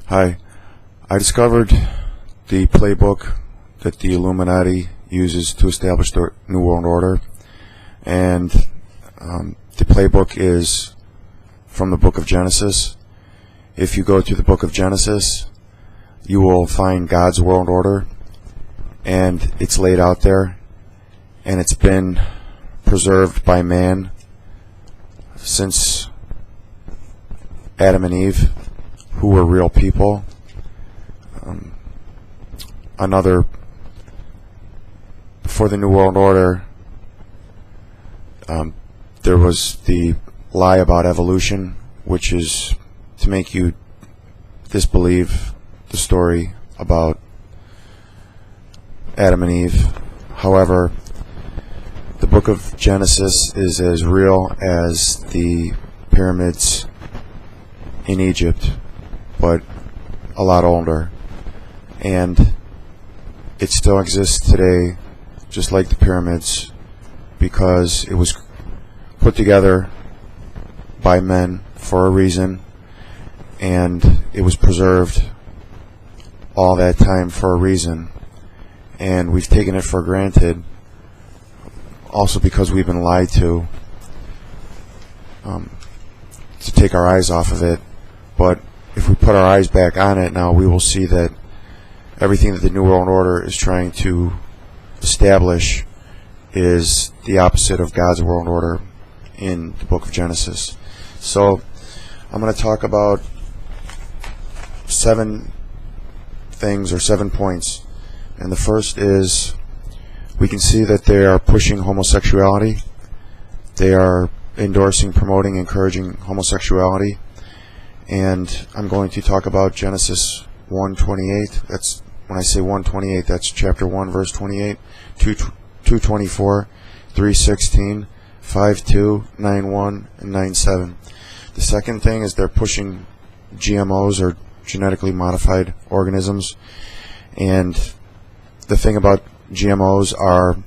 Hi. I discovered the playbook that the Illuminati uses to establish the New World Order, and the playbook is from the book of Genesis. If you go to the book of Genesis, you will find God's world order, and it's laid out there, and it's been preserved by man since Adam and Eve, who were real people. Before the New World Order, there was the lie about evolution, which is to make you disbelieve the story about Adam and Eve. However, the book of Genesis is as real as the pyramids in Egypt, but a lot older, and it still exists today, just like the pyramids, because it was put together by men for a reason, and it was preserved all that time for a reason, and we've taken it for granted, also because we've been lied to take our eyes off of it. But if we put our eyes back on it now, we will see that everything that the New World Order is trying to establish is the opposite of God's world order in the book of Genesis. So I'm going to talk about 7 things, or 7 points. And the first is, we can see that they are pushing homosexuality. They are endorsing, promoting, encouraging homosexuality. And I'm going to talk about Genesis 1:28. That's, when I say 1:28, that's chapter 1, verse 28, 2:24, 3:16, 5:2, 9:1, and 9:7. The second thing is they're pushing GMOs, or genetically modified organisms. And the thing about GMOs are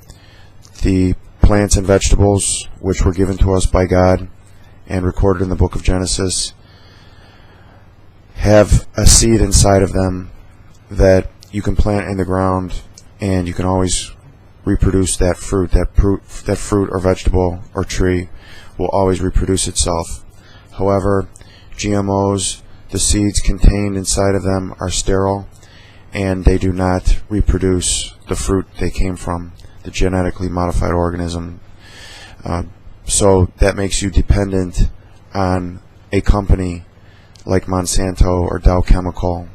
the plants and vegetables which were given to us by God and recorded in the book of Genesis have a seed inside of them that you can plant in the ground, and you can always reproduce that fruit. That fruit or vegetable or tree will always reproduce itself. However, GMOs, the seeds contained inside of them are sterile, and they do not reproduce the fruit they came from, the genetically modified organism. So that makes you dependent on a company like Monsanto or Dow Chemical.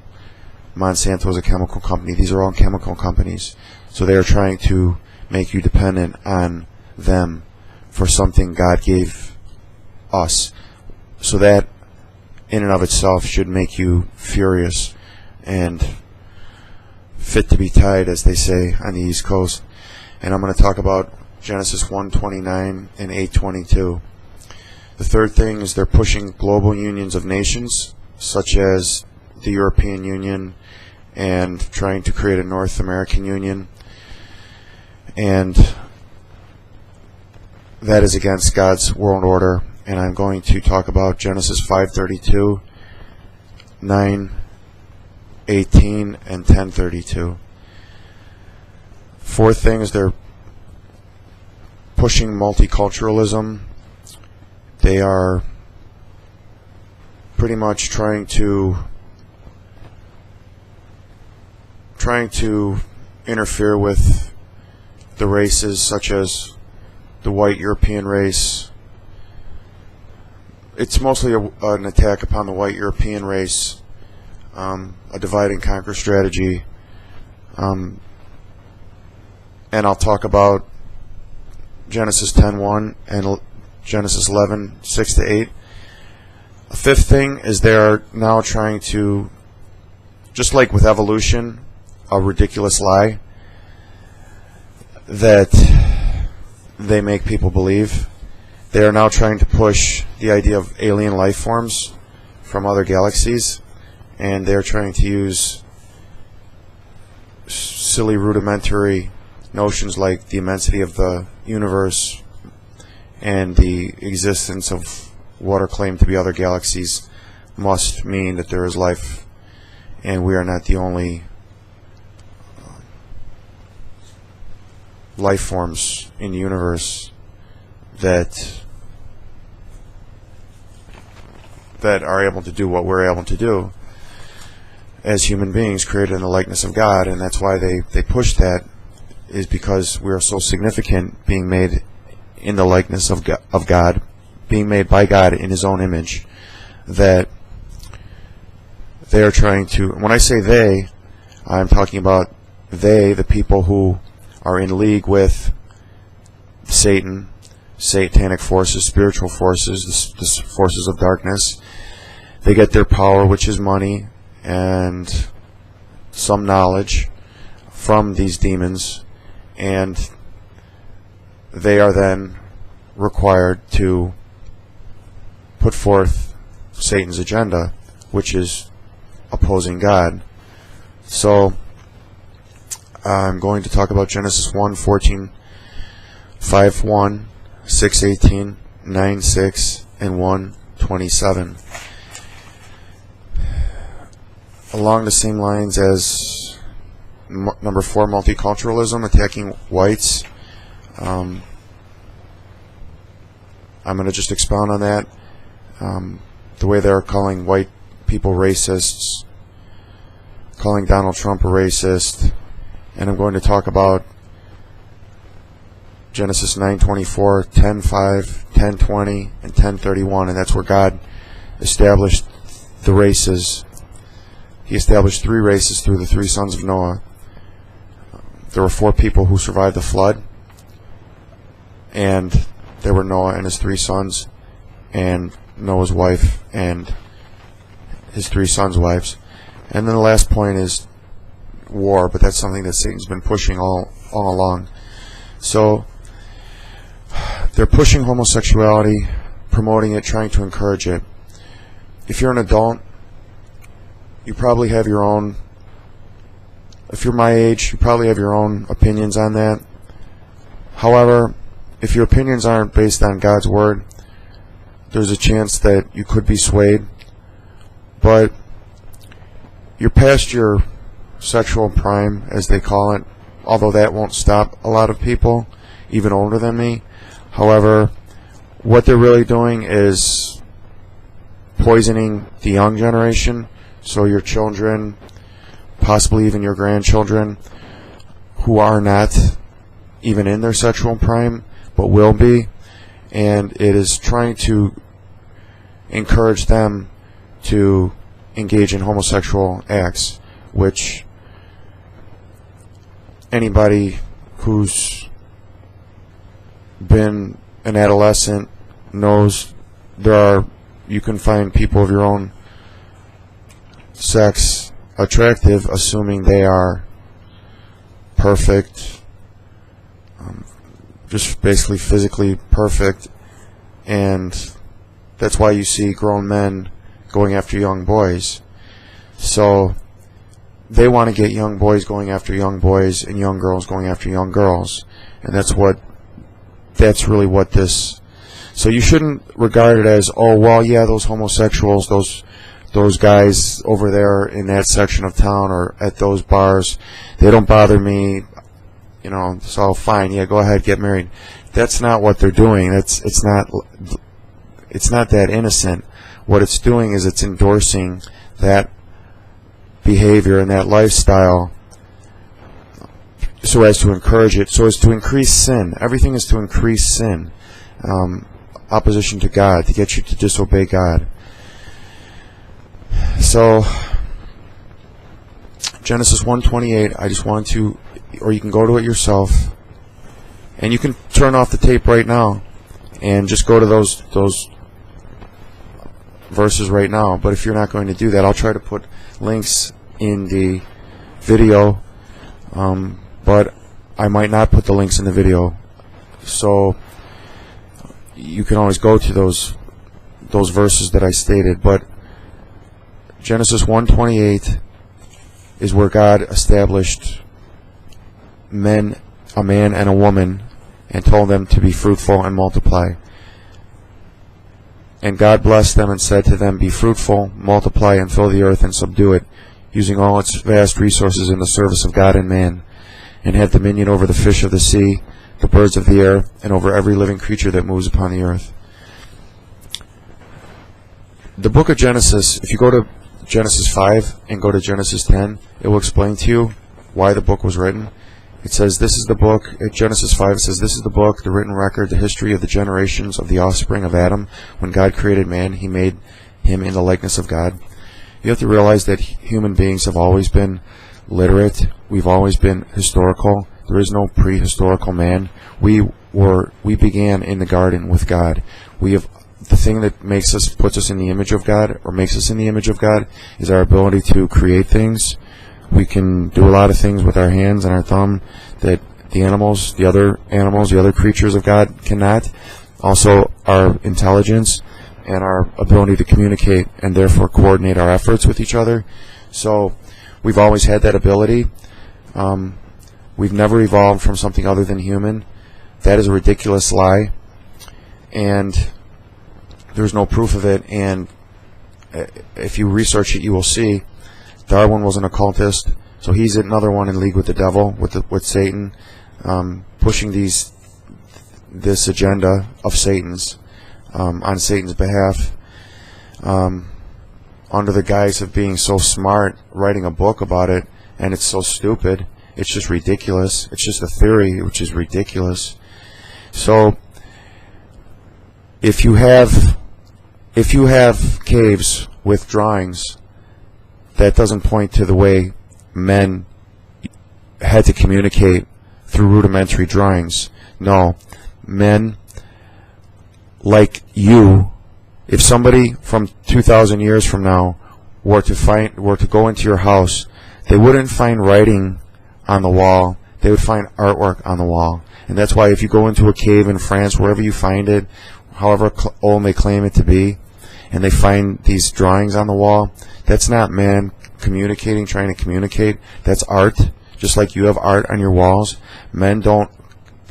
Monsanto is a chemical company. These are all chemical companies. So they are trying to make you dependent on them for something God gave us. So that in and of itself should make you furious and fit to be tied, as they say on the East Coast. And I'm going to talk about Genesis 1:29 and 8:22. The third thing is they're pushing global unions of nations, such as the European Union, and trying to create a North American Union. And that is against God's world order. And I'm going to talk about Genesis 5:32, 9:18, and 10:32. Fourth thing is they're pushing multiculturalism. They are pretty much trying to interfere with the races, such as the white European race. It's mostly an attack upon the white European race, a divide and conquer strategy. And I'll talk about Genesis 10:1 and Genesis 11:6-8. A fifth thing is they are now trying to, just like with evolution, a ridiculous lie that they make people believe. They are now trying to push the idea of alien life forms from other galaxies, and they're trying to use silly, rudimentary notions like the immensity of the universe and the existence of what are claimed to be other galaxies must mean that there is life and we are not the only life forms in the universe that are able to do what we're able to do as human beings created in the likeness of God. And that's why they push that, is because we are so significant, being made in the likeness of God, being made by God in His own image, that they are trying to, when I say they, I'm talking about they, the people who are in league with Satan, satanic forces, spiritual forces, the forces of darkness. They get their power, which is money and some knowledge, from these demons, and they are then required to put forth Satan's agenda, which is opposing God. So I'm going to talk about Genesis 1:14, 5:1, 6:18, 9:6, and 1:27. Along the same lines as number 4, multiculturalism, attacking whites. I'm going to just expound on that. The way they're calling white people racists, calling Donald Trump a racist, and I'm going to talk about Genesis 9:24, 10:5, 10:20, and 10:31, and that's where God established the races. He established 3 races through the 3 sons of Noah. There were 4 people who survived the flood, and there were Noah and his 3 sons, and Noah's wife, and his 3 sons' wives. And then the last point is war, but that's something that Satan's been pushing all along. So they're pushing homosexuality, promoting it, trying to encourage it. If you're an adult, you probably have your own, if you're my age, you probably have your own opinions on that. However, if your opinions aren't based on God's Word, there's a chance that you could be swayed. But you're past your sexual prime, as they call it, although that won't stop a lot of people, even older than me. However, what they're really doing is poisoning the young generation. So your children, possibly even your grandchildren, who are not even in their sexual prime, but will be, and it is trying to encourage them to engage in homosexual acts, which anybody who's been an adolescent knows you can find people of your own sex attractive, assuming they are perfect, just basically physically perfect, and that's why you see grown men going after young boys. So they want to get young boys going after young boys and young girls going after young girls, and that's really what this. So you shouldn't regard it as, oh well, yeah, those homosexuals, those guys over there in that section of town or at those bars, they don't bother me, so fine, yeah, go ahead, get married. That's not what they're doing. It's not that innocent. What it's doing is it's endorsing that behavior and that lifestyle so as to encourage it, so as to increase sin. Everything is to increase sin, opposition to God, to get you to disobey God. So Genesis 1:28, I just want to, or you can go to it yourself, and you can turn off the tape right now and just go to those verses right now. But if you're not going to do that, I'll try to put links in the video, but I might not put the links in the video, so you can always go to those verses that I stated. But Genesis 1:28 is where God established a man and a woman and told them to be fruitful and multiply. And God blessed them and said to them, be fruitful, multiply, and fill the earth and subdue it. using all its vast resources in the service of God and man, and have dominion over the fish of the sea, the birds of the air, and over every living creature that moves upon the earth. The book of Genesis, if you go to Genesis 5 and go to Genesis 10, it will explain to you why the book was written. It says, this is the book, at Genesis 5, it says, this is the book, the written record, the history of the generations of the offspring of Adam. When God created man, he made him in the likeness of God. You have to realize that human beings have always been literate. We've always been historical. There is no prehistorical man. We began in the garden with God. The thing that puts us in the image of God, or makes us in the image of God, is our ability to create things. We can do a lot of things with our hands and our thumb that the other creatures of God cannot. Also, our intelligence and our ability to communicate and therefore coordinate our efforts with each other. So, we've always had that ability. We've never evolved from something other than human. That is a ridiculous lie, and there's no proof of it. And if you research it, you will see Darwin was an occultist, so he's another one in league with the devil, with Satan, pushing this agenda of Satan's on Satan's behalf, under the guise of being so smart, writing a book about it, and it's so stupid. It's just ridiculous. It's just a theory, which is ridiculous. So, if you have caves with drawings, that doesn't point to the way men had to communicate through rudimentary drawings. No, men like you, if somebody from 2,000 years from now were to go into your house, they wouldn't find writing on the wall. They would find artwork on the wall. And that's why if you go into a cave in France, wherever you find it, however old they claim it to be, and they find these drawings on the wall, that's not man communicating, trying to communicate. That's art. Just like you have art on your walls. Men don't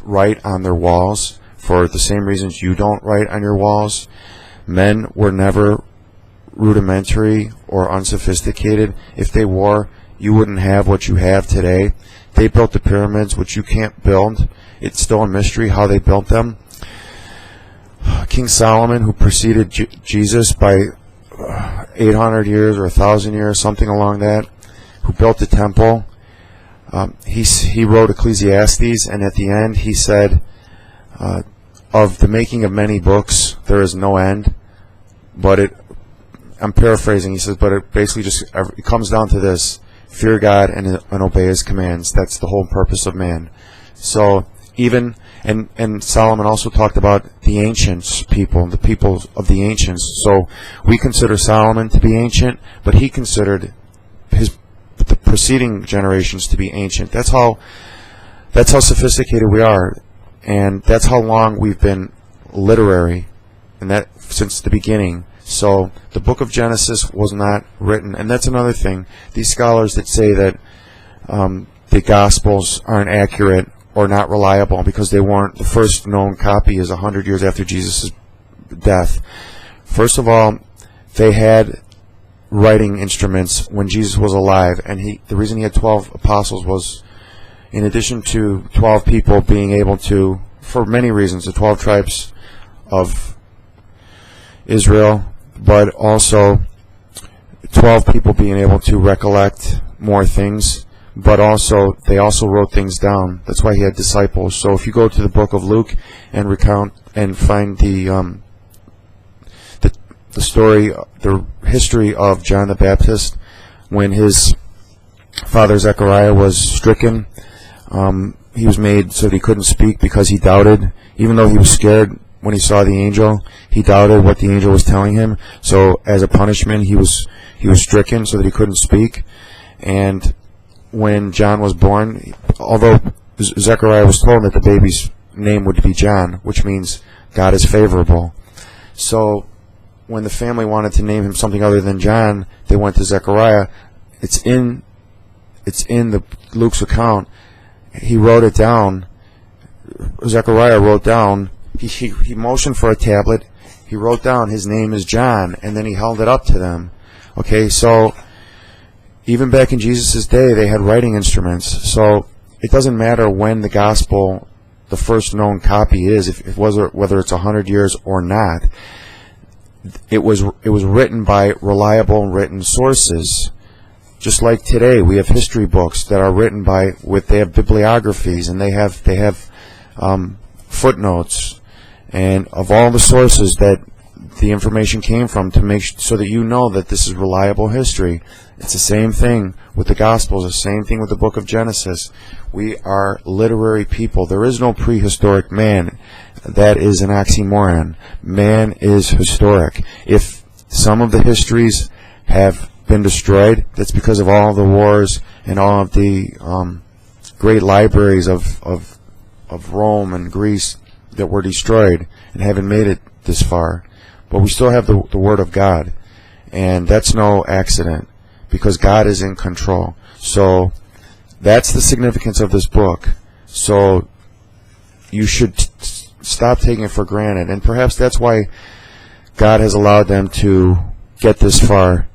write on their walls for the same reasons you don't write on your walls. Men were never rudimentary or unsophisticated. If they were, you wouldn't have what you have today. They built the pyramids, which you can't build. It's still a mystery how they built them. King Solomon, who preceded Jesus by 800 years or 1,000 years, something along that, who built the temple, he wrote Ecclesiastes, and at the end he said, of the making of many books, there is no end. But I'm paraphrasing, he says, but it basically it comes down to this: fear God and obey His commands. That's the whole purpose of man. So and Solomon also talked about the ancients people, the people of the ancients. So we consider Solomon to be ancient, but he considered the preceding generations to be ancient. That's how sophisticated we are, and that's how long we've been literary, and that since the beginning. So the book of Genesis was not written, and that's another thing. These scholars that say that the Gospels aren't accurate or not reliable because they weren't, the first known copy is 100 years after Jesus' death. First of all, they had writing instruments when Jesus was alive, and the reason he had 12 apostles was, in addition to 12 people being able to, for many reasons, the 12 tribes of Israel, but also 12 people being able to recollect more things, but also they also wrote things down. That's why he had disciples. So if you go to the book of Luke and recount and find the story, the history of John the Baptist, when his father Zechariah was stricken, he was made so that he couldn't speak because he doubted, even though he was scared when he saw the angel. He doubted what the angel was telling him. So as a punishment, he was stricken so that he couldn't speak. And when John was born, although Zechariah was told that the baby's name would be John, which means God is favorable. So when the family wanted to name him something other than John, they went to Zechariah. It's in the Luke's account. He wrote it down. Zechariah wrote down. He motioned for a tablet. He wrote down, his name is John, and then he held it up to them. Okay, so even back in Jesus' day, they had writing instruments. So it doesn't matter when the gospel, the first known copy is, whether it's 100 years or not. It was written by reliable written sources. Just like today, we have history books that are written they have bibliographies, and they have footnotes, and of all the sources that the information came from, to make so that you know that this is reliable history. It's the same thing with the Gospels, the same thing with the book of Genesis. We are literary people. There is no prehistoric man. That is an oxymoron. Man is historic. If some of the histories have been destroyed, that's because of all the wars and all of the great libraries of Rome and Greece that were destroyed and haven't made it this far. But we still have the Word of God, and that's no accident, because God is in control. So that's the significance of this book. So you should stop taking it for granted, and perhaps that's why God has allowed them to get this far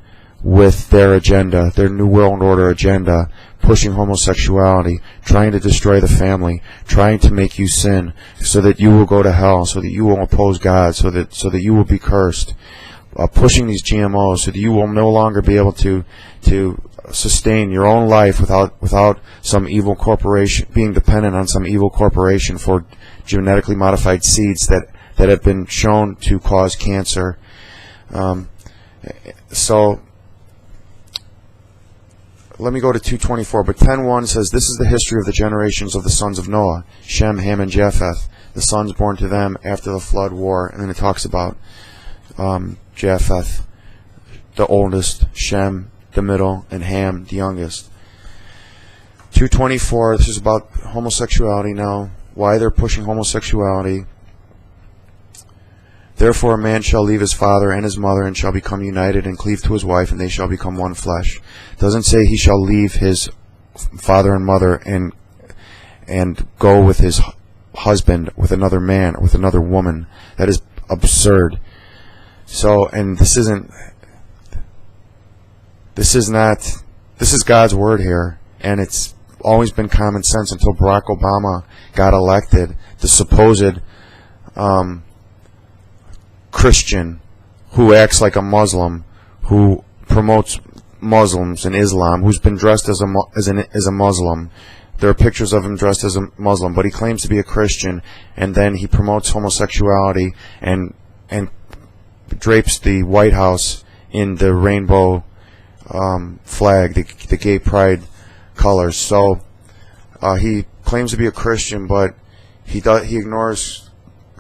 with their agenda, their New World Order agenda, pushing homosexuality, trying to destroy the family, trying to make you sin so that you will go to hell, so that you will oppose God, so that you will be cursed, pushing these GMOs so that you will no longer be able to sustain your own life without some evil corporation, being dependent on some evil corporation for genetically modified seeds that have been shown to cause cancer. So let me go to 2:24. But 10:1 says, "This is the history of the generations of the sons of Noah, Shem, Ham, and Japheth, the sons born to them after the flood war." And then it talks about Japheth, the oldest, Shem, the middle, and Ham, the youngest. 2:24, this is about homosexuality now, why they're pushing homosexuality. "Therefore a man shall leave his father and his mother, and shall become united and cleave to his wife, and they shall become one flesh." It doesn't say he shall leave his father and mother and go with his husband, with another man, with another woman. That is absurd. So, and this is God's word here, and it's always been common sense until Barack Obama got elected. The supposed Christian who acts like a Muslim, who promotes Muslims and Islam, who's been dressed as a Muslim. There are pictures of him dressed as a Muslim, but he claims to be a Christian, and then he promotes homosexuality and drapes the White House in the rainbow flag, the gay pride colors. So he claims to be a Christian, but he ignores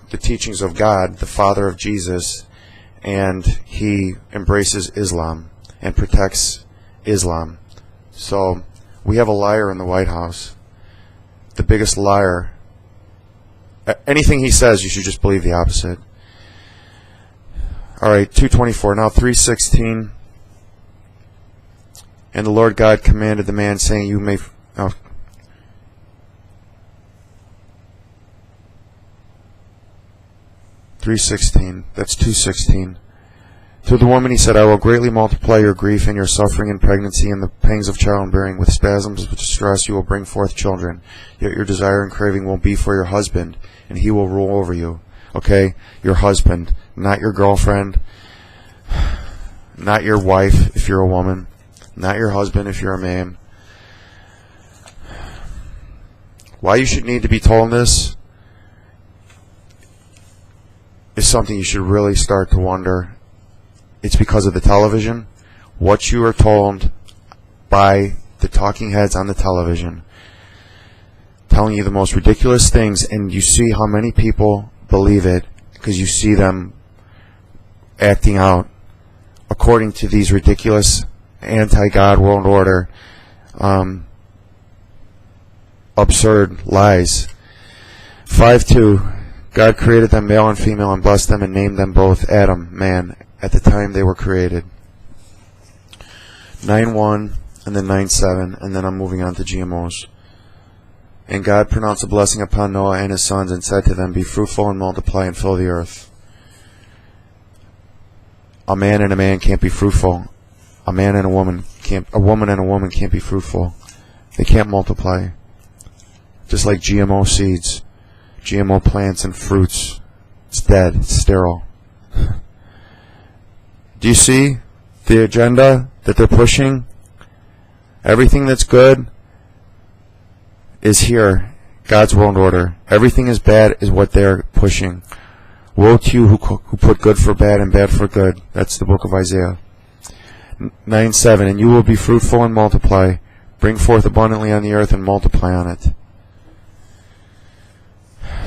the teachings of God, the Father of Jesus, and he embraces Islam and protects Islam. So we have a liar in the White House, the biggest liar. Anything he says, you should just believe the opposite. All right, 2:24. Now 3:16. "And the Lord God commanded the man, saying, You may..." 3:16. That's 2:16. "To the woman he said, I will greatly multiply your grief and your suffering in pregnancy and the pangs of childbearing. With spasms of distress you will bring forth children. Yet your desire and craving will be for your husband, and he will rule over you." Okay? Your husband, not your girlfriend, not your wife if you're a woman, not your husband if you're a man. Why you should need to be told this is something you should really start to wonder. It's because of the television. What you are told by the talking heads on the television, telling you the most ridiculous things, and you see how many people believe it because you see them acting out according to these ridiculous anti-God world order absurd lies. 5:2. "God created them male and female, and blessed them, and named them both Adam, man, at the time they were created." 9:1 and then 9:7, and then I'm moving on to GMOs. "And God pronounced a blessing upon Noah and his sons, and said to them, Be fruitful and multiply and fill the earth." A man and a man can't be fruitful. A man and a woman a woman and a woman can't be fruitful. They can't multiply. Just like GMO seeds, GMO plants and fruits. It's dead. It's sterile. Do you see the agenda that they're pushing? Everything that's good is here. God's world order. Everything is bad is what they're pushing. Woe to you who put good for bad and bad for good. That's the book of Isaiah. 9:7. And you will be fruitful and multiply. Bring forth abundantly on the earth and multiply on it.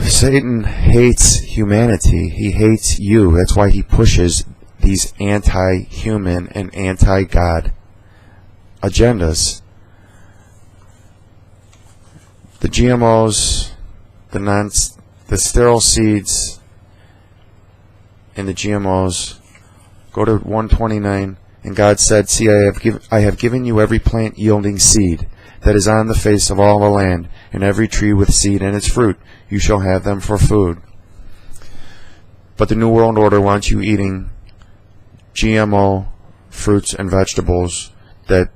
Satan hates humanity. He hates you. That's why he pushes these anti-human and anti-God agendas. The GMOs, the sterile seeds in the GMOs. Go to 129. And God said, see, I have given you every plant yielding seed that is on the face of all the land, and every tree with seed in its fruit. You shall have them for food. But the New World Order wants you eating GMO fruits and vegetables that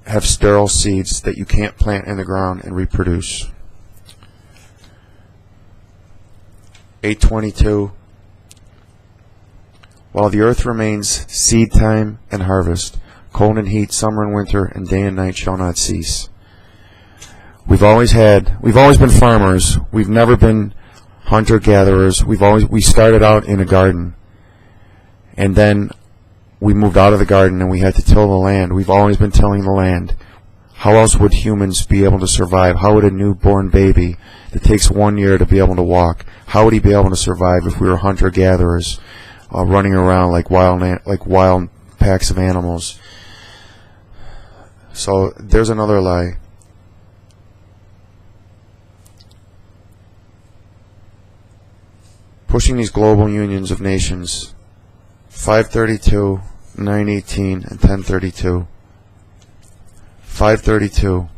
have sterile seeds that you can't plant in the ground and reproduce. 8:22. While the earth remains, seed time and harvest, cold and heat, summer and winter, and day and night shall not cease. We've always been farmers. We've never been hunter-gatherers. We started out in a garden, and then we moved out of the garden and we had to till the land. We've always been tilling the land. How else would humans be able to survive? How would a newborn baby that takes 1 year to be able to walk, how would he be able to survive if we were hunter-gatherers? Running around like wild packs of animals. So there's another lie. Pushing these global unions of nations. 532, 918, and 1032. 532.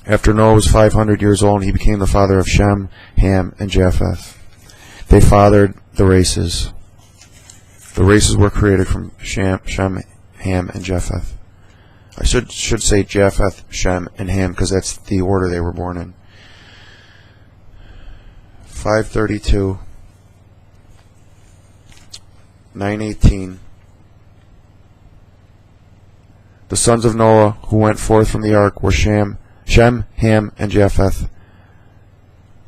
After Noah was 500 years old, he became the father of Shem, Ham, and Japheth. They fathered the races. The races were created from Shem, Ham, and Japheth. I should say Japheth, Shem, and Ham because that's the order they were born in. 532, 918. The sons of Noah who went forth from the ark were Shem, Ham, and Japheth.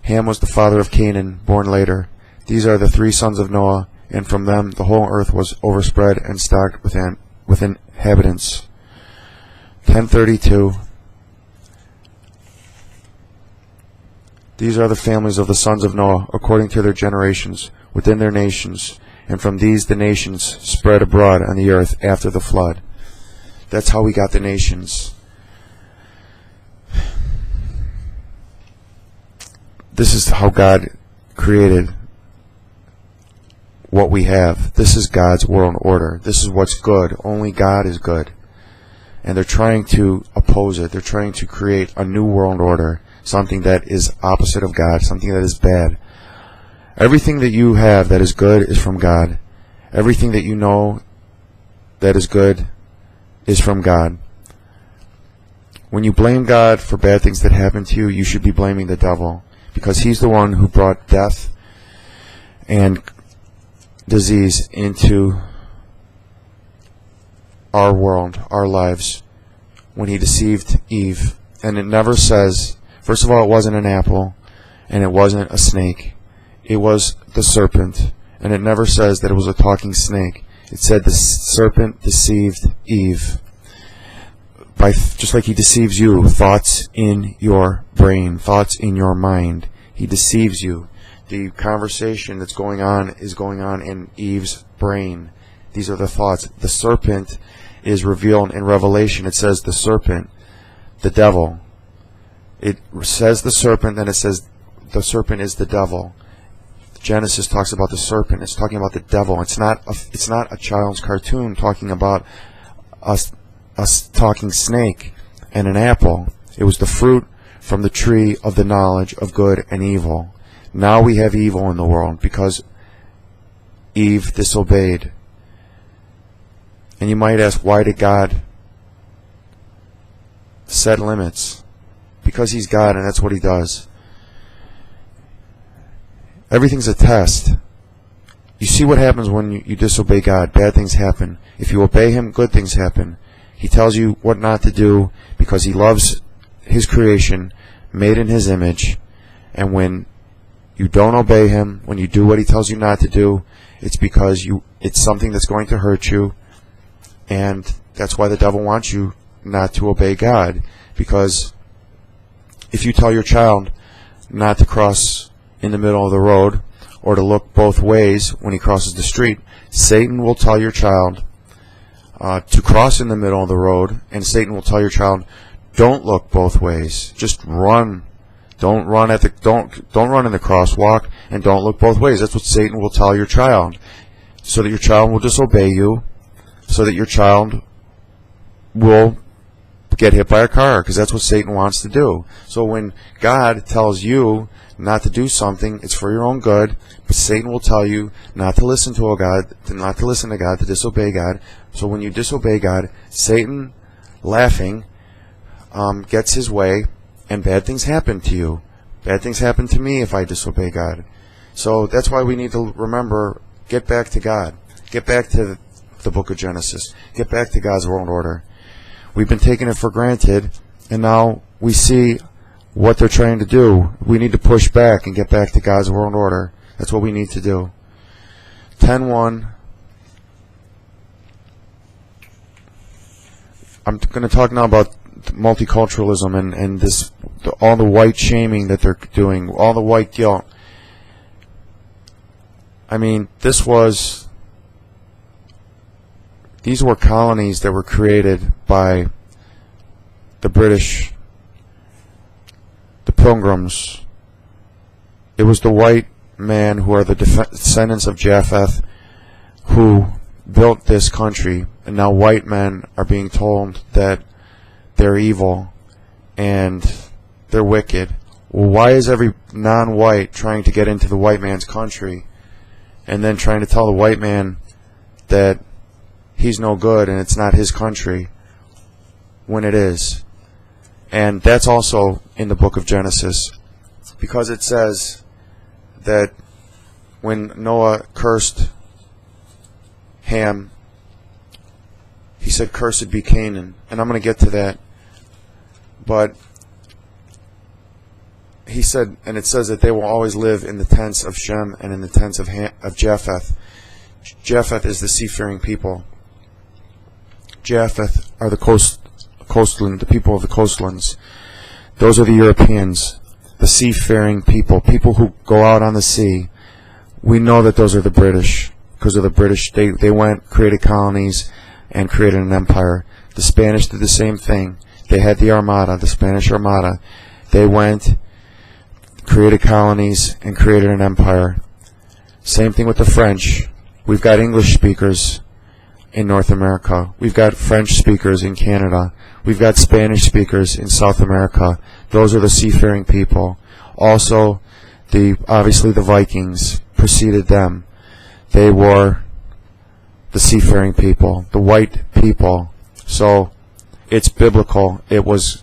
Ham was the father of Canaan, born later. These are the three sons of Noah, and from them the whole earth was overspread and stocked with inhabitants. 1032. These are the families of the sons of Noah, according to their generations, within their nations, and from these the nations spread abroad on the earth after the flood. That's how we got the nations. This is how God created what we have. This is God's world order. This is what's good. Only God is good. And they're trying to oppose it. They're trying to create a new world order, something that is opposite of God, something that is bad. Everything that you have that is good is from God. Everything that you know that is good is from God. When you blame God for bad things that happen to you, you should be blaming the devil, because he's the one who brought death and disease into our world, our lives, when he deceived Eve. And it never says, first of all, it wasn't an apple, and it wasn't a snake. It was the serpent. And it never says that it was a talking snake. It said the serpent deceived Eve. Just like he deceives you, thoughts in your brain, thoughts in your mind. He deceives you. The conversation that's going on is going on in Eve's brain. These are the thoughts. The serpent is revealed in Revelation. It says the serpent, the devil. It says the serpent, then it says the serpent is the devil. Genesis talks about the serpent. It's talking about the devil. It's not a child's cartoon talking about a talking snake and an apple. It was the fruit from the tree of the knowledge of good and evil. Now we have evil in the world because Eve disobeyed. And you might ask, why did God set limits because he's God and that's what he does. Everything's a test. You see what happens when you disobey God. Bad things happen. If you obey him, good things happen. He tells you what not to do because he loves his creation, made in his image. And when you don't obey him, when you do what he tells you not to do, it's because it's something that's going to hurt you. And that's why the devil wants you not to obey God. Because if you tell your child not to cross in the middle of the road or to look both ways when he crosses the street, Satan will tell your child to cross in the middle of the road, and Satan will tell your child, don't look both ways, just run. Don't run in the crosswalk, and don't look both ways. That's what Satan will tell your child, so that your child will disobey you, so that your child will get hit by a car, because that's what Satan wants to do. So when God tells you not to do something, it's for your own good, but Satan will tell you not to listen to God, to disobey God. So when you disobey God, Satan, laughing, gets his way, and bad things happen to you. Bad things happen to me if I disobey God. So that's why we need to remember, get back to God. Get back to the book of Genesis. Get back to God's world order. We've been taking it for granted, and now we see what they're trying to do. We need to push back and get back to God's world order. That's what we need to do. 10:1. I'm going to talk now about multiculturalism and this, all the white shaming that they're doing, all the white guilt. I mean, these were colonies that were created by the British, the Pilgrims. It was the white man who are the descendants of Japheth who built this country, and now white men are being told that they're evil and they're wicked. Well, why is every non-white trying to get into the white man's country and then trying to tell the white man that he's no good and it's not his country when it is? And that's also in the book of Genesis, because it says that when Noah cursed Ham, he said, "Cursed be Canaan." And I'm going to get to that. But he said, and it says that they will always live in the tents of Shem and in the tents of Japheth. Japheth is the seafaring people. Japheth are the the people of the coastlands. Those are the Europeans, the seafaring people, people who go out on the sea. We know that those are the British, because of the British. They went, created colonies, and created an empire. The Spanish did the same thing. They had the Armada, the Spanish Armada. They went, created colonies, and created an empire. Same thing with the French. We've got English speakers in North America. We've got French speakers in Canada. We've got Spanish speakers in South America. Those are the seafaring people. Also, obviously the Vikings preceded them. They were the seafaring people, the white people. So it's biblical. It was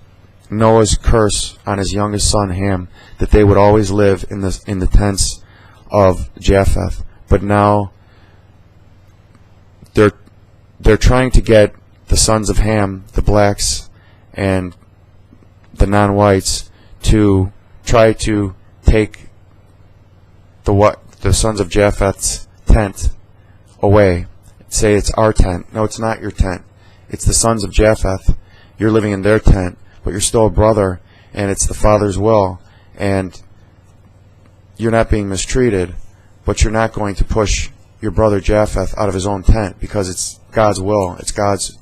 Noah's curse on his youngest son Ham that they would always live in the tents of Japheth. But now they're trying to get the sons of Ham, the blacks, and the non-whites to try to take the sons of Japheth's tent away. Say it's our tent. No, it's not your tent. It's the sons of Japheth. You're living in their tent, but you're still a brother, and it's the Father's will, and you're not being mistreated, but you're not going to push your brother Japheth out of his own tent, because it's God's will. It's God's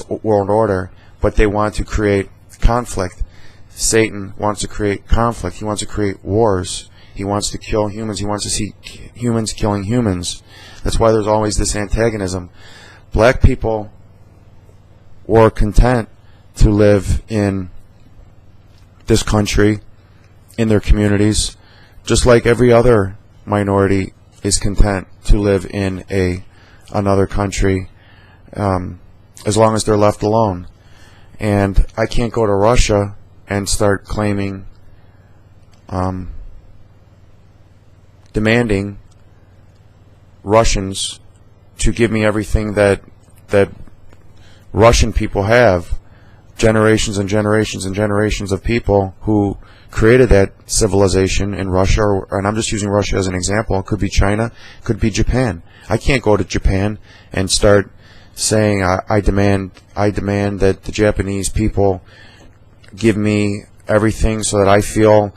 world order, but they want to create conflict. Satan wants to create conflict. He wants to create wars. He wants to kill humans. He wants to see humans killing humans. That's why there's always this antagonism. Black people were content to live in this country, in their communities, just like every other minority is content to live in another country, as long as they're left alone. And I can't go to Russia and start claiming, demanding Russians to give me everything that Russian people have. Generations and generations and generations of people who created that civilization in Russia, and I'm just using Russia as an example. It could be China, could be Japan. I can't go to Japan and start saying I demand that the Japanese people give me everything so that I feel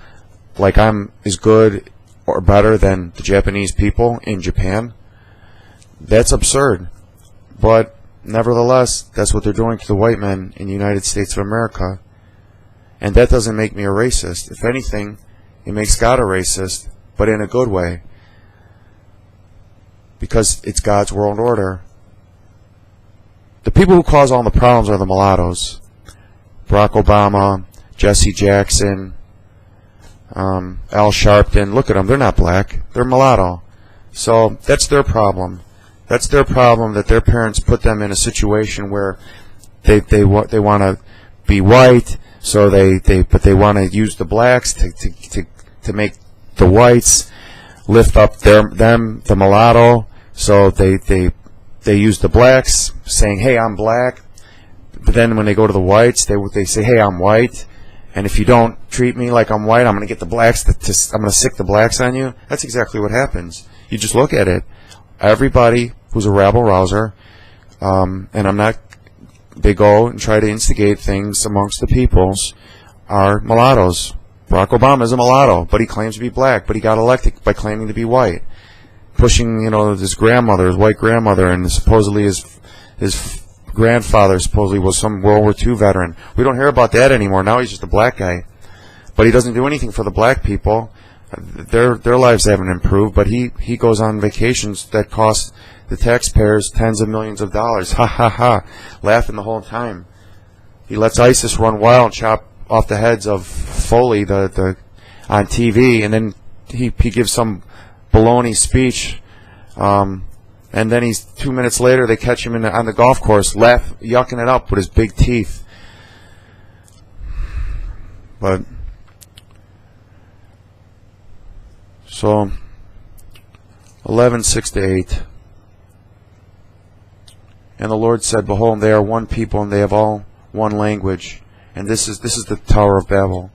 like I'm as good or better than the Japanese people in Japan. That's absurd. But nevertheless, that's what they're doing to the white men in the United States of America. And that doesn't make me a racist. If anything, it makes God a racist, but in a good way. Because it's God's world order. The people who cause all the problems are the mulattoes. Barack Obama, Jesse Jackson, Al Sharpton. Look at them. They're not black. They're mulatto. So that's their problem. That's their problem, that their parents put them in a situation where they want to be white, so but they want to use the blacks to make the whites lift up the mulatto. So they use the blacks, saying, "Hey, I'm black." But then when they go to the whites, they say, "Hey, I'm white, and if you don't treat me like I'm white, I'm going to get the blacks I'm going to sick the blacks on you." That's exactly what happens. You just look at it. Everybody who's a rabble-rouser, and I'm not, they go and try to instigate things amongst the peoples, are mulattoes. Barack Obama is a mulatto, but he claims to be black, but he got elected by claiming to be white. Pushing, his grandmother, his white grandmother, and supposedly his grandfather supposedly was some World War II veteran. We don't hear about that anymore. Now he's just a black guy. But he doesn't do anything for the black people. Their lives haven't improved, but he goes on vacations that cost the taxpayers tens of millions of dollars. Ha ha ha. Laughing the whole time. He lets ISIS run wild and chop off the heads of Foley on TV, and then he gives some baloney speech, and then 2 minutes later they catch him on the golf course yucking it up with his big teeth. But so 11:6-8. And the Lord said, "Behold, they are one people, and they have all one language. And this is the Tower of Babel.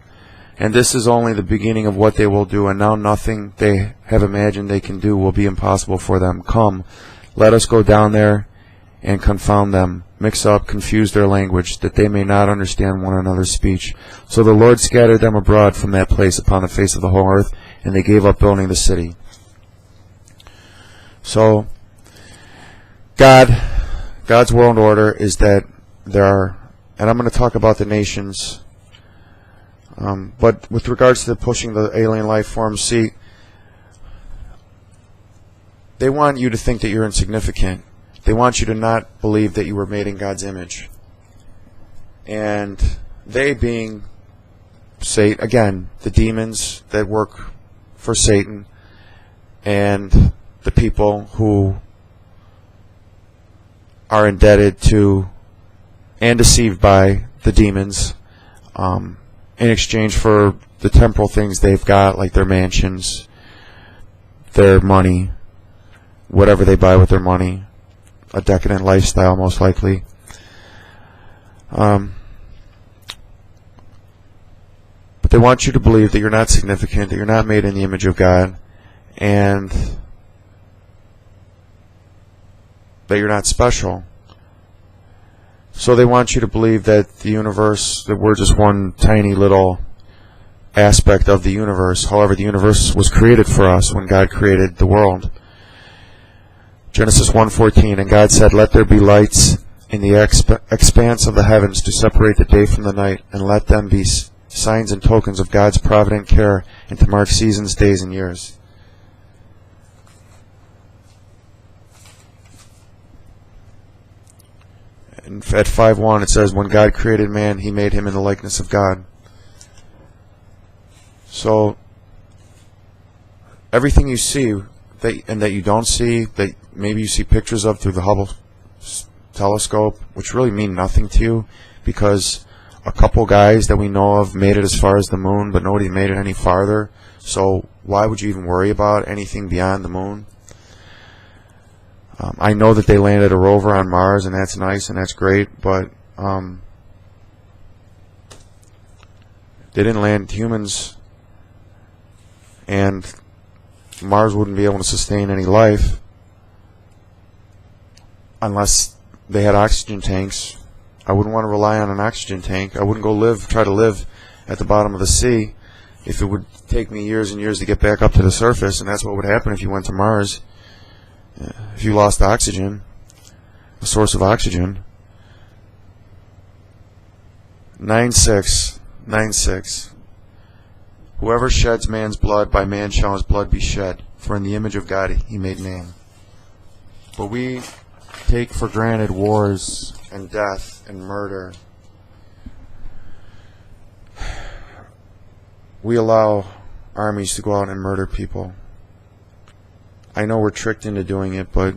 And this is only the beginning of what they will do. And now nothing they have imagined they can do will be impossible for them. Come, let us go down there and confound them, mix up, confuse their language, that they may not understand one another's speech." So the Lord scattered them abroad from that place upon the face of the whole earth, and they gave up building the city. So God's world order is that there are, and I'm going to talk about the nations, but with regards to pushing the alien life forms, see, they want you to think that you're insignificant. They want you to not believe that you were made in God's image. And they being, again, the demons that work for Satan, and the people who are indebted to and deceived by the demons in exchange for the temporal things they've got, like their mansions, their money, whatever they buy with their money, a decadent lifestyle most likely. But they want you to believe that you're not significant, that you're not made in the image of God, and that you're not special. So they want you to believe that the universe, that we're just one tiny little aspect of the universe. However, the universe was created for us when God created the world. Genesis 1:14, and God said, "Let there be lights in the expanse of the heavens to separate the day from the night, and let them be signs and tokens of God's provident care, and to mark seasons, days, and years." And at 5:1 it says, "When God created man, he made him in the likeness of God." So everything you see and that you don't see, that maybe you see pictures of through the Hubble telescope, which really mean nothing to you, because a couple guys that we know of made it as far as the moon, but nobody made it any farther. So why would you even worry about anything beyond the moon? I know that they landed a rover on Mars, and that's nice and that's great, but they didn't land humans, and Mars wouldn't be able to sustain any life unless they had oxygen tanks. I wouldn't want to rely on an oxygen tank. I wouldn't go try to live at the bottom of the sea if it would take me years and years to get back up to the surface, and that's what would happen if you went to Mars. If you lost oxygen, a source of oxygen. 9:6. Whoever sheds man's blood, by man shall his blood be shed, for in the image of God he made man. But we take for granted wars and death and murder. We allow armies to go out and murder people. I know we're tricked into doing it, but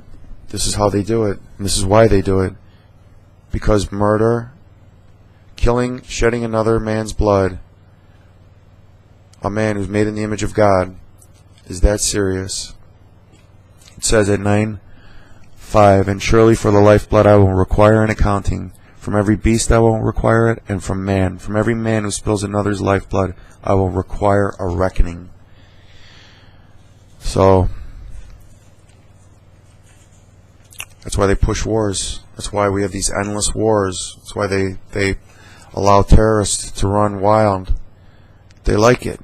this is how they do it, and this is why they do it. Because murder, killing, shedding another man's blood, a man who's made in the image of God, is that serious. It says at 9:5, and surely for the lifeblood I will require an accounting. From every beast I will require it, and from every man who spills another's lifeblood, I will require a reckoning. So that's why they push wars. That's why we have these endless wars. That's why they allow terrorists to run wild. They like it.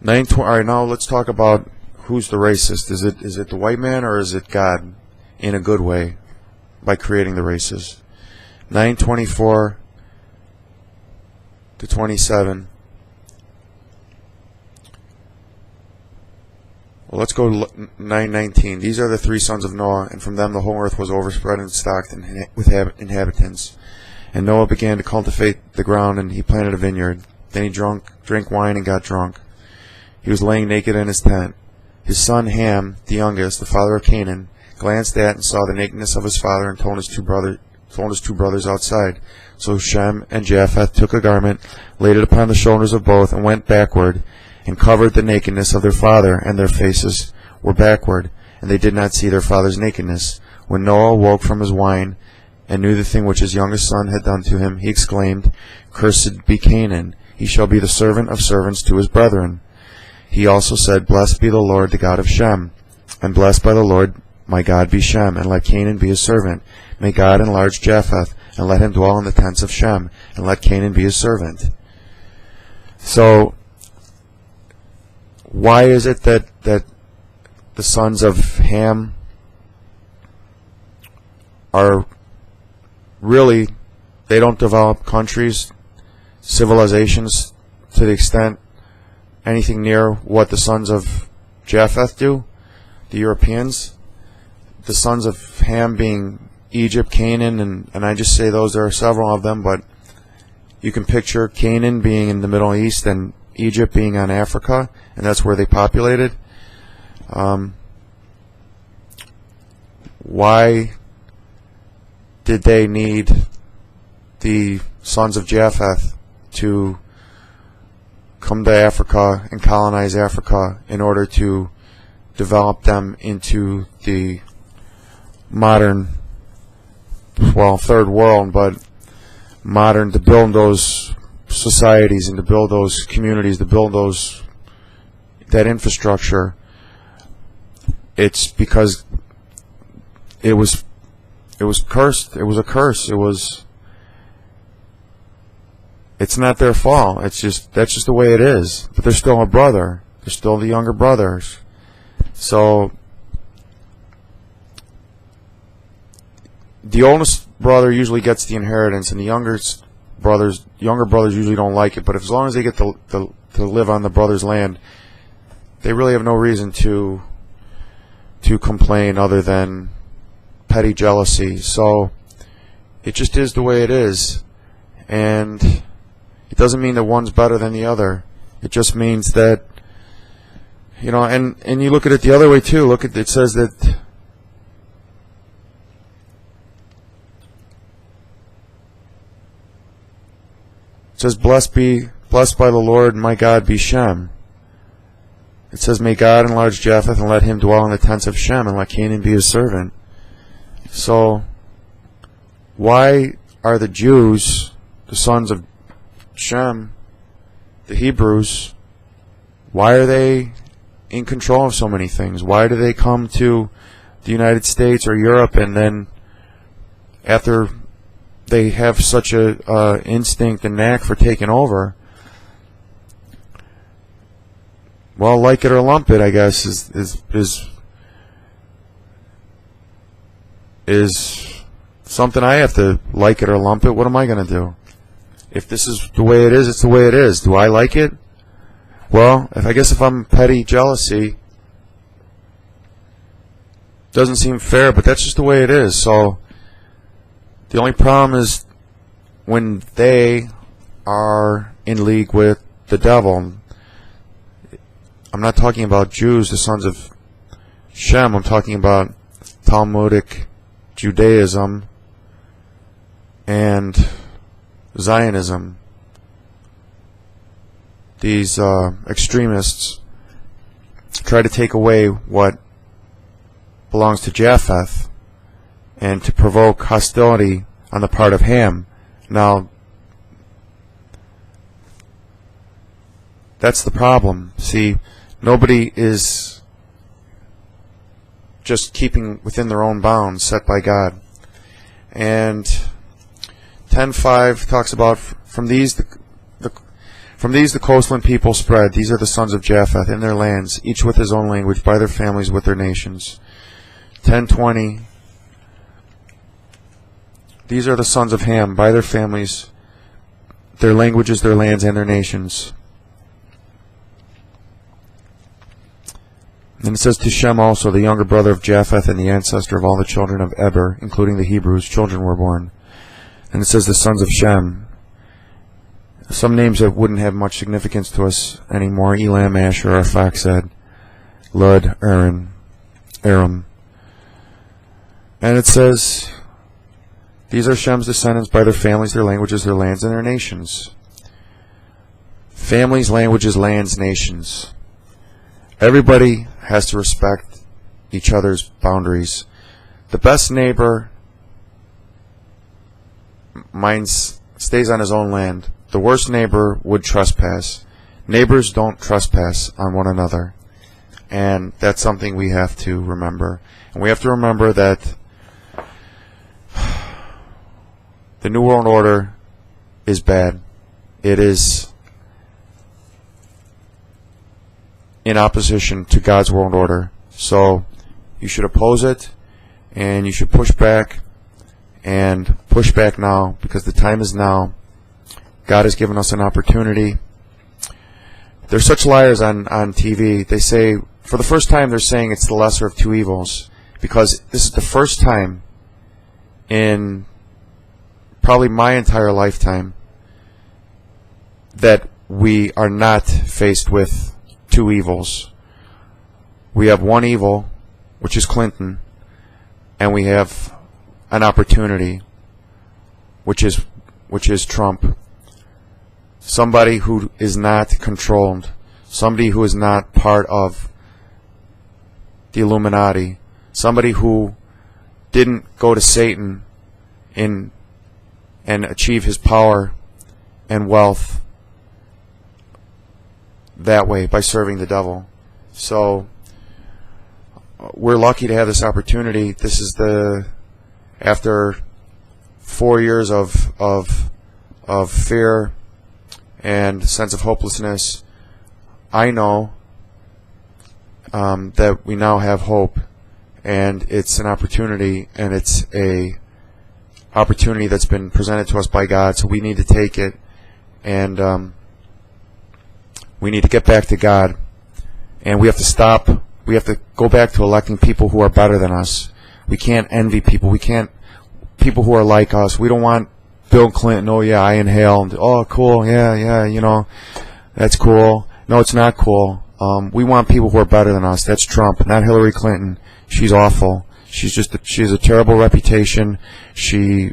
Alright, now let's talk about who's the racist. Is it the white man, or is it God in a good way by creating the races? 9:24 to 27. Well, let's go to 9:19. These are the three sons of Noah, and from them the whole earth was overspread and stocked with inhabitants. And Noah began to cultivate the ground, and he planted a vineyard. Then he drank wine and got drunk. He was laying naked in his tent. His son Ham, the youngest, the father of Canaan, glanced at and saw the nakedness of his father, and told his two brothers outside. So Shem and Japheth took a garment, laid it upon the shoulders of both, and went backward, and covered the nakedness of their father, and their faces were backward, and they did not see their father's nakedness. When Noah awoke from his wine, and knew the thing which his youngest son had done to him, he exclaimed, Cursed be Canaan, he shall be the servant of servants to his brethren. He also said, Blessed be the Lord, the God of Shem, and blessed by the Lord my God be Shem, and let Canaan be his servant. May God enlarge Japheth, and let him dwell in the tents of Shem, and let Canaan be his servant. So, why is it that the sons of Ham are really, they don't develop countries, civilizations, to the extent anything near what the sons of Japheth do, the Europeans? The sons of Ham being Egypt, Canaan, and I just say those, there are several of them, but you can picture Canaan being in the Middle East and Egypt being on Africa, and that's where they populated. Why did they need the sons of Japheth to come to Africa and colonize Africa in order to develop them into the modern, well, third world, but modern, to build those societies and to build those communities, to build that infrastructure? It's because it was cursed. It was a curse. It's not their fault. That's just the way it is. But they're still a brother. They're still the younger brothers. So the oldest brother usually gets the inheritance, and the younger brothers usually don't like it. But as long as they get to live on the brother's land, they really have no reason to complain other than petty jealousy. So it just is the way it is, and it doesn't mean that one's better than the other. It just means that, and you look at it the other way too. It says that It says, blessed by the Lord, my God be Shem. It says, may God enlarge Japheth and let him dwell in the tents of Shem and let Canaan be his servant. So, why are the Jews, the sons of Shem, the Hebrews, why are they in control of so many things? Why do they come to the United States or Europe, and then after they have such a instinct and knack for taking over, well, like it or lump it, I guess, is something I have to like it or lump it. What am I going to do? If this is the way it is, it's the way it is. Do I like it? Well, I guess if I'm petty jealousy, doesn't seem fair, but that's just the way it is. So the only problem is when they are in league with the devil. I'm not talking about Jews, the sons of Shem. I'm talking about Talmudic Judaism and Zionism. These extremists try to take away what belongs to Japheth and to provoke hostility on the part of Ham. Now, that's the problem. See, nobody is just keeping within their own bounds set by God. And 10:5 talks about from these the coastland people spread. These are the sons of Japheth in their lands, each with his own language, by their families, with their nations. 10:20. These are the sons of Ham, by their families, their languages, their lands, and their nations. And it says to Shem also, the younger brother of Japheth and the ancestor of all the children of Eber, including the Hebrews, children were born. And it says the sons of Shem. Some names that wouldn't have much significance to us anymore: Elam, Asher, Arphaxad, Lud, Aram. And it says, these are Shem's descendants by their families, their languages, their lands, and their nations. Families, languages, lands, nations. Everybody has to respect each other's boundaries. The best neighbor stays on his own land. The worst neighbor would trespass. Neighbors don't trespass on one another. And that's something we have to remember. And we have to remember that the New World Order is bad. It is in opposition to God's world order. So you should oppose it, and you should push back, and push back now, because the time is now. God has given us an opportunity. There's such liars on TV. They say, for the first time, they're saying it's the lesser of two evils, because this is the first time in probably my entire lifetime that we are not faced with two evils. We have one evil, which is Clinton, and we have an opportunity, which is Trump. Somebody who is not controlled, somebody who is not part of the Illuminati, somebody who didn't go to Satan and achieve his power and wealth that way, by serving the devil. So we're lucky to have this opportunity. This is after 4 years of fear and sense of hopelessness, I know that we now have hope, and it's an opportunity, and it's a opportunity that's been presented to us by God, so we need to take it, and we need to get back to God, and we have to stop. We have to go back to electing people who are better than us. We can't envy people. We can't people who are like us. We don't want Bill Clinton. Oh yeah, I inhaled. Oh cool. Yeah. You know, that's cool. No, it's not cool. We want people who are better than us. That's Trump, not Hillary Clinton. She's awful. She has a terrible reputation. Her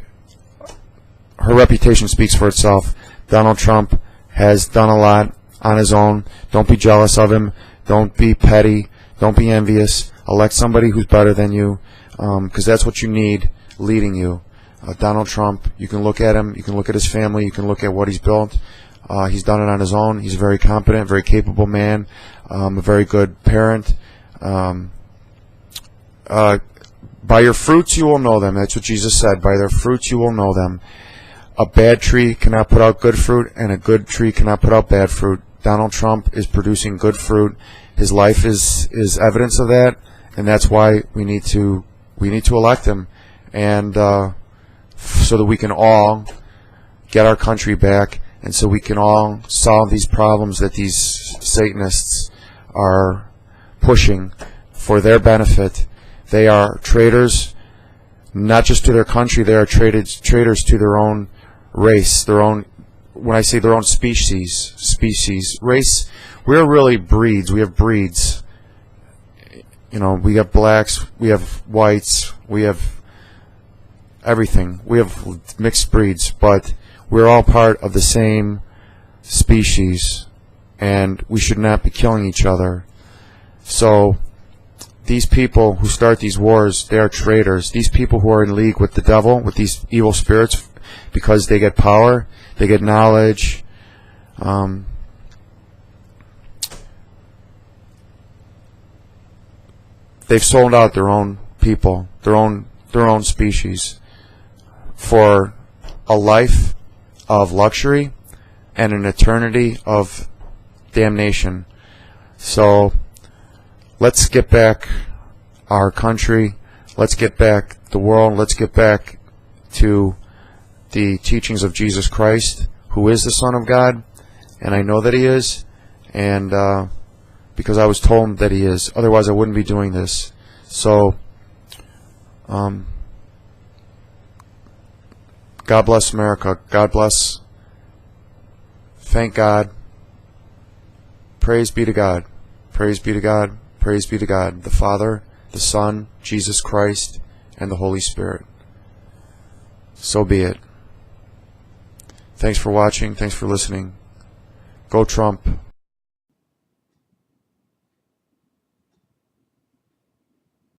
reputation speaks for itself. Donald Trump has done a lot on his own. Don't be jealous of him. Don't be petty. Don't be envious. Elect somebody who's better than you, because that's what you need leading you. Donald Trump, you can look at him, you can look at his family, you can look at what he's built. He's done it on his own. He's a very competent, very capable man, a very good parent. By your fruits you will know them. That's what Jesus said. By their fruits you will know them. A bad tree cannot put out good fruit, and a good tree cannot put out bad fruit. Donald Trump is producing good fruit. His life is evidence of that, and that's why we need to elect him, and so that we can all get our country back, and so we can all solve these problems that these Satanists are pushing for their benefit. They are traitors, not just to their country. They are traitors to their own race, their own. When I say their own species, race. We're really breeds. We have breeds. You know, we have blacks, we have whites, we have everything. We have mixed breeds, but we're all part of the same species, and we should not be killing each other. So these people who start these wars, they are traitors. These people who are in league with the devil, with these evil spirits, because they get power, they get knowledge, they've sold out their own people, their own species, for a life of luxury and an eternity of damnation. So let's get back our country, let's get back the world, let's get back to the teachings of Jesus Christ, who is the Son of God, and I know that he is, and because I was told that he is. Otherwise I wouldn't be doing this. So God bless America. God bless. Thank God. Praise be to God. Praise be to God. Praise be to God, the Father, the Son, Jesus Christ, and the Holy Spirit. So be it. Thanks for watching. Thanks for listening. Go Trump.